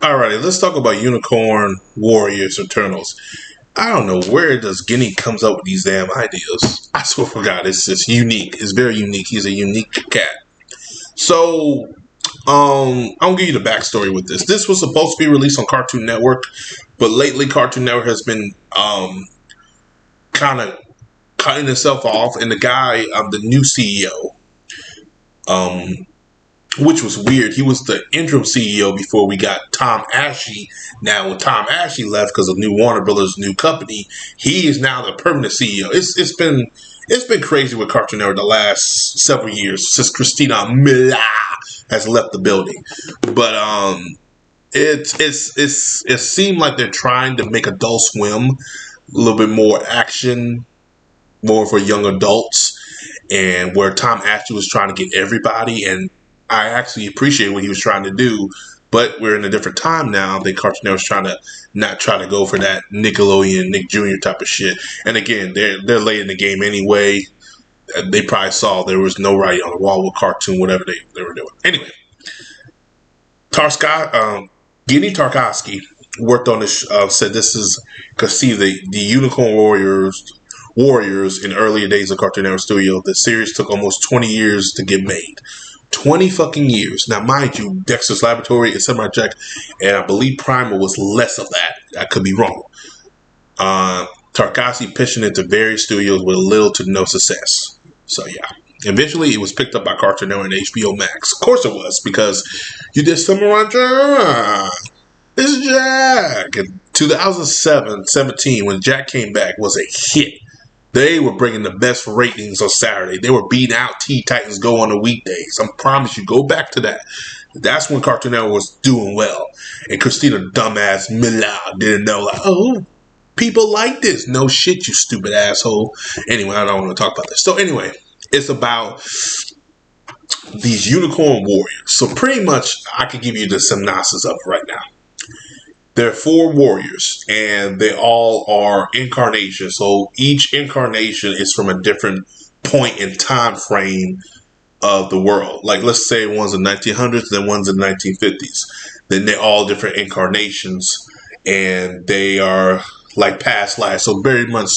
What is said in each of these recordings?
Alrighty, let's talk about Unicorn Warriors Eternals. I don't know where does Genndy comes up with these damn ideas. I swear for God, it's just unique. It's very unique. He's a unique cat. So, I'll give you the backstory with this. This was supposed to be released on Cartoon Network, but lately Cartoon Network has been kind of cutting itself off, and the guy, the new CEO, which was weird. He was the interim CEO before we got Tom Ashley. Now, when Tom Ashley left because of New Warner Brothers' new company, he is now the permanent CEO. It's been crazy with Cartoon Network the last several years since Christina Miller has left the building. But it seemed like they're trying to make Adult Swim a little bit more action, more for young adults, and where Tom Ashley was trying to get everybody, and I actually appreciate what he was trying to do, but we're in a different time now. I think Cartoon Network's trying to not try to go for that Nickelodeon, Nick Jr. type of shit. And again, they're late in the game anyway. They probably saw there was no writing on the wall with cartoon, whatever they were doing. Anyway, Genndy Tartakovsky worked on this. Said this is because see the Unicorn Warriors in earlier days of Cartoon Network Studio. The series took almost 20 years to get made. 20 fucking years. Now, mind you, Dexter's Laboratory is semi-checked, and I believe Primal was less of that. I could be wrong. Tartakovsky pitching it to various studios with little to no success. So, yeah. Eventually, it was picked up by Cartoon Network and HBO Max. Of course it was, because you did Samurai Jack. This is Jack. And 2017, when Jack came back, was a hit. They were bringing the best ratings on Saturday. They were beating out Teen Titans Go on the weekdays. I promise you, go back to that. That's when Cartoon Network was doing well. And Christina dumbass Miller didn't know, like, oh, people like this. No shit, you stupid asshole. Anyway, I don't want to talk about this. So anyway, it's about these Unicorn Warriors. So pretty much, I can give you the synopsis of it right now. There are 4 warriors, and they all are incarnations. So each incarnation is from a different point in time frame of the world. Like, let's say one's in the 1900s, then one's in the 1950s. Then they're all different incarnations, and they are like past lives. So very much,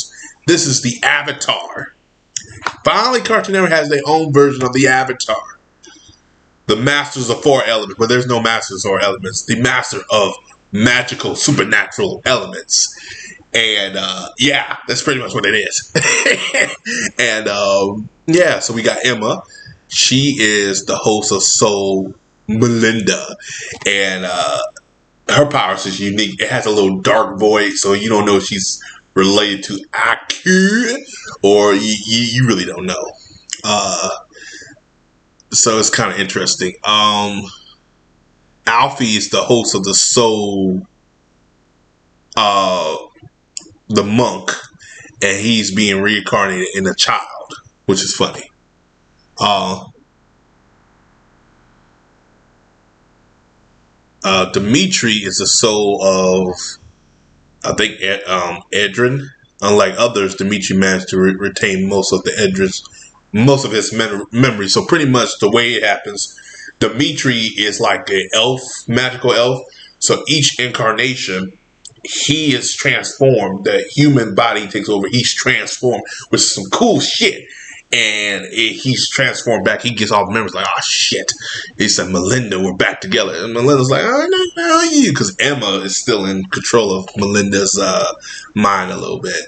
this is the Avatar. Finally, Cartoon Network has their own version of the Avatar. The Masters of 4 Elements, but there's no Masters of 4 Elements. The Master of Magical supernatural elements, and yeah, that's pretty much what it is. And yeah, so we got Emma. She is the host of Soul Melinda, and her powers is unique. It has a little dark voice, so you don't know if she's related to Aku, or you really don't know. So it's kind of interesting. Alfie is the host of the Soul, the monk, and he's being reincarnated in a child, which is funny. Dimitri is the soul of, I think, Edrin. Unlike others, Dimitri managed to retain most of his memories. So pretty much the way it happens, Dimitri is like an elf, magical elf. So each incarnation, he is transformed. The human body takes over. He's transformed with some cool shit. And he's transformed back. He gets all the memories like, oh, shit. He said, Melinda, we're back together. And Melinda's like, I don't know you. Because Emma is still in control of Melinda's mind a little bit.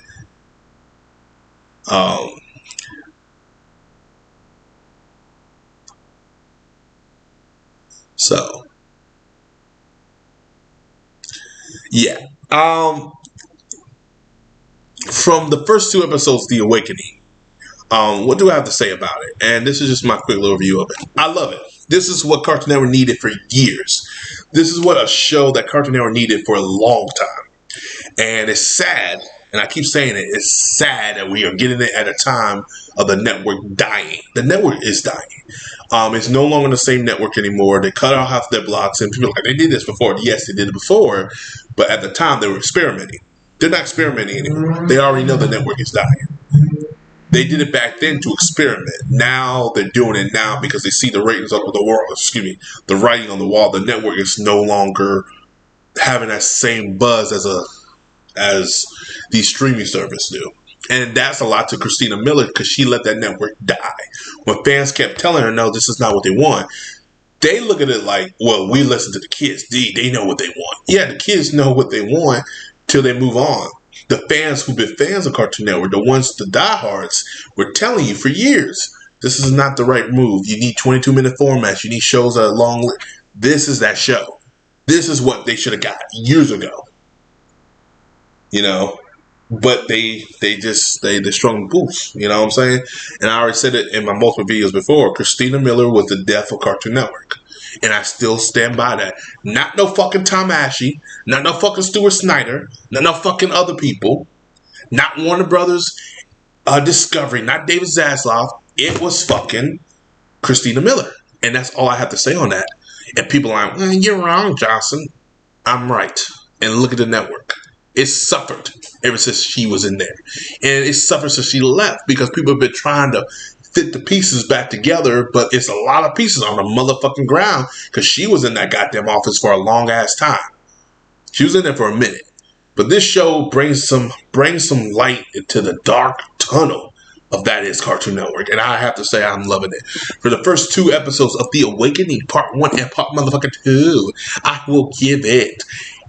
So, yeah. From the first 2 episodes, The Awakening, what do I have to say about it? And this is just my quick little review of it. I love it. This is what Cartoon Network needed for years. This is what a show that Cartoon Network needed for a long time. And it's sad, and I keep saying it, it's sad that we are getting it at a time of the network dying. The network is dying. It's no longer the same network anymore. They cut off half their blocks, and people are like, they did this before. Yes, they did it before, but at the time they were experimenting. They're not experimenting anymore. They already know the network is dying. They did it back then to experiment. Now they're doing it now because they see the ratings of the world. Excuse me, the writing on the wall. The network is no longer having that same buzz as the streaming service do. And that's a lot to Christina Miller because she let that network die. When fans kept telling her, no, this is not what they want, they look at it like, well, we listen to the kids. They know what they want. Yeah, the kids know what they want till they move on. The fans who've been fans of Cartoon Network, the ones, the diehards, were telling you for years, this is not the right move. You need 22-minute formats. You need shows that are long. This is that show. This is what they should have got years ago. You know? But they strung boots, you know what I'm saying? And I already said it in my multiple videos before. Christina Miller was the death of Cartoon Network. And I still stand by that. Not no fucking Tom Ashley, not no fucking Stuart Snyder, not no fucking other people, not Warner Brothers Discovery, not David Zaslav. It was fucking Christina Miller. And that's all I have to say on that. And people are like, you're wrong, Johnson. I'm right. And look at the network. It suffered ever since she was in there. And it suffered since she left because people have been trying to fit the pieces back together, but it's a lot of pieces on the motherfucking ground because she was in that goddamn office for a long ass time. She was in there for a minute. But this show brings some light into the dark tunnel of that is Cartoon Network. And I have to say I'm loving it. For the first 2 episodes of The Awakening, Part 1 and Part motherfucking 2, I will give it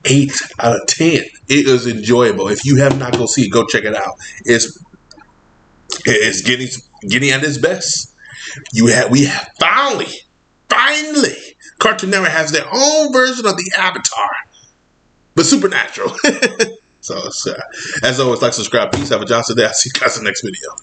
8 out of 10. It is enjoyable. If you have not go see it, go check it out. It's getting at its best. We have finally, Cartoon Network has their own version of the Avatar, but supernatural. So, as always, like, subscribe, peace, have a Johnson day. I'll see you guys in the next video.